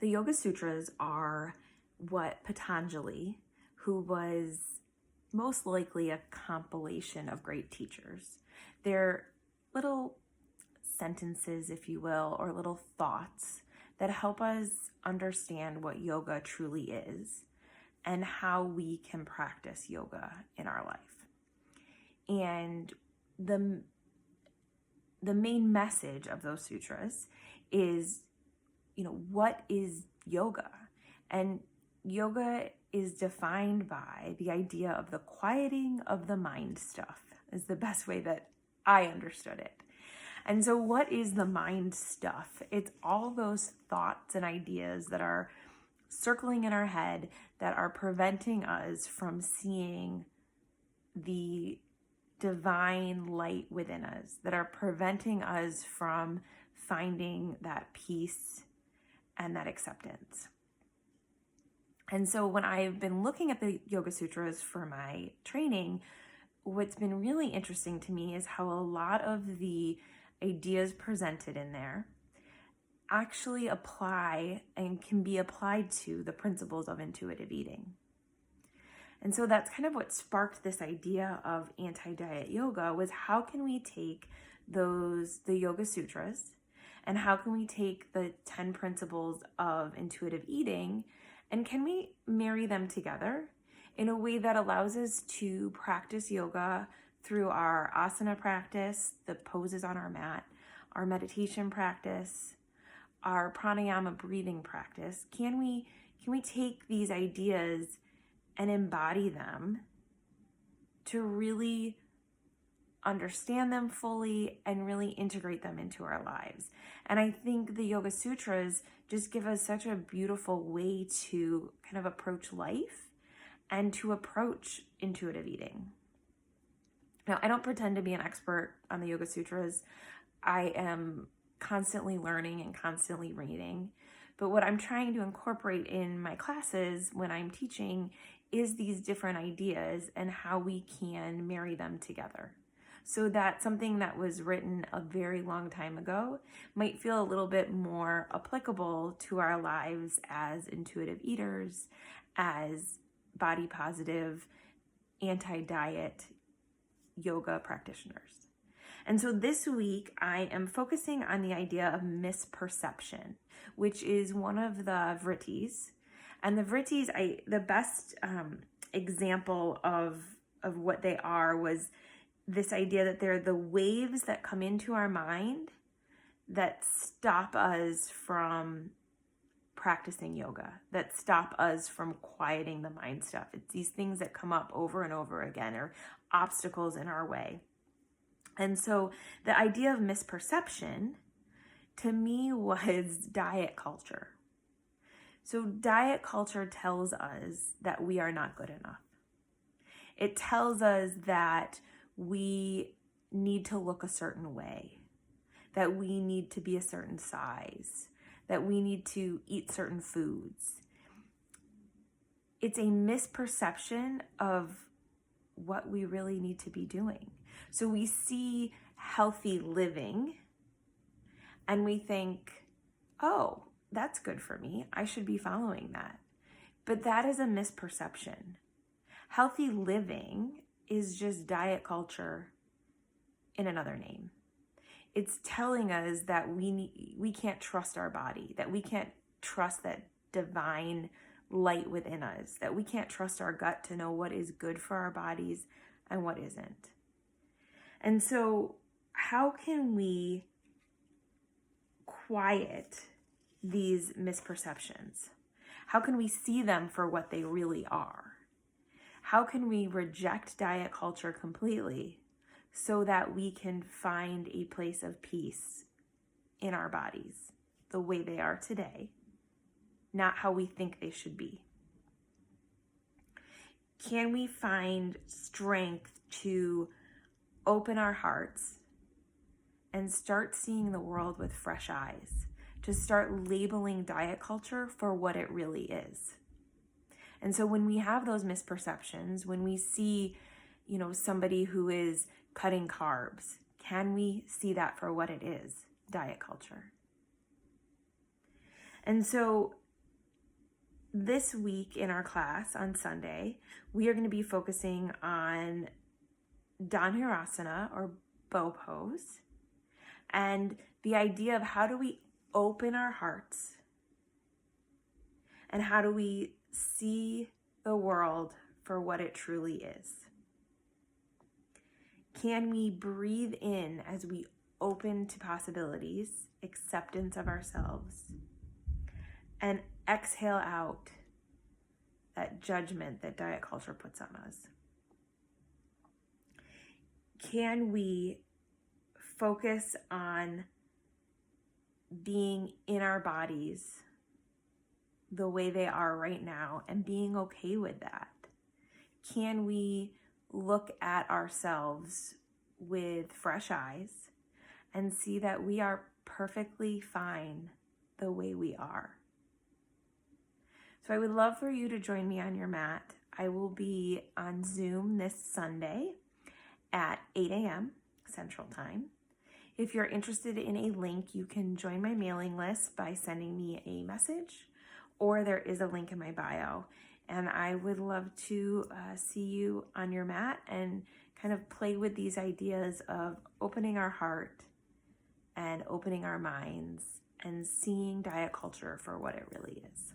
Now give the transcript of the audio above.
The Yoga Sutras are what Patanjali, who was most likely a compilation of great teachers, they're little sentences, if you will, or little thoughts that help us understand what yoga truly is and how we can practice yoga in our life. And the main message of those sutras is, what is yoga? And yoga is defined by the idea of the quieting of the mind stuff, is the best way that I understood it. And so what is the mind stuff? It's all those thoughts and ideas that are circling in our head that are preventing us from seeing the divine light within us, that are preventing us from finding that peace and that acceptance. And so when I've been looking at the Yoga Sutras for my training, what's been really interesting to me is how a lot of the ideas presented in there actually apply and can be applied to the principles of intuitive eating. And so that's kind of what sparked this idea of anti-diet yoga, was how can we take the Yoga Sutras and how can we take the 10 principles of intuitive eating and can we marry them together in a way that allows us to practice yoga through our asana practice, the poses on our mat, our meditation practice, our pranayama breathing practice. Can we take these ideas and embody them to really understand them fully and really integrate them into our lives? And I think the Yoga Sutras just give us such a beautiful way to kind of approach life and to approach intuitive eating. Now, I don't pretend to be an expert on the Yoga Sutras. I am constantly learning and constantly reading. But what I'm trying to incorporate in my classes when I'm teaching is these different ideas and how we can marry them together, so that something that was written a very long time ago might feel a little bit more applicable to our lives as intuitive eaters, as body positive, anti-diet yoga practitioners. And so this week I am focusing on the idea of misperception, which is one of the vrittis. And the vrittis, the best example of what they are was this idea that they're the waves that come into our mind that stop us from practicing yoga, that stop us from quieting the mind stuff. It's these things that come up over and over again, or obstacles in our way. And so the idea of misperception to me was diet culture. So diet culture tells us that we are not good enough. It tells us that we need to look a certain way, that we need to be a certain size, that we need to eat certain foods. It's a misperception of what we really need to be doing. So we see healthy living and we think, oh, that's good for me. I should be following that. But that is a misperception. Healthy living is just diet culture in another name. It's telling us that we can't trust our body, that we can't trust that divine light within us, that we can't trust our gut to know what is good for our bodies and what isn't. And so how can we quiet these misperceptions? How can we see them for what they really are? How can we reject diet culture completely so that we can find a place of peace in our bodies the way they are today, not how we think they should be? Can we find strength to open our hearts and start seeing the world with fresh eyes, to start labeling diet culture for what it really is? And so when we have those misperceptions, when we see, somebody who is cutting carbs, can we see that for what it is, diet culture? And so this week in our class on Sunday, we are going to be focusing on Dhanurasana or bow pose, and the idea of how do we open our hearts and how do we see the world for what it truly is. Can we breathe in as we open to possibilities, acceptance of ourselves, and exhale out that judgment that diet culture puts on us? Can we focus on being in our bodies the way they are right now and being okay with that? Can we look at ourselves with fresh eyes and see that we are perfectly fine the way we are? So I would love for you to join me on your mat. I will be on Zoom this Sunday at 8 a.m. Central Time. If you're interested in a link, you can join my mailing list by sending me a message, or there is a link in my bio. And I would love to see you on your mat and kind of play with these ideas of opening our heart and opening our minds and seeing diet culture for what it really is.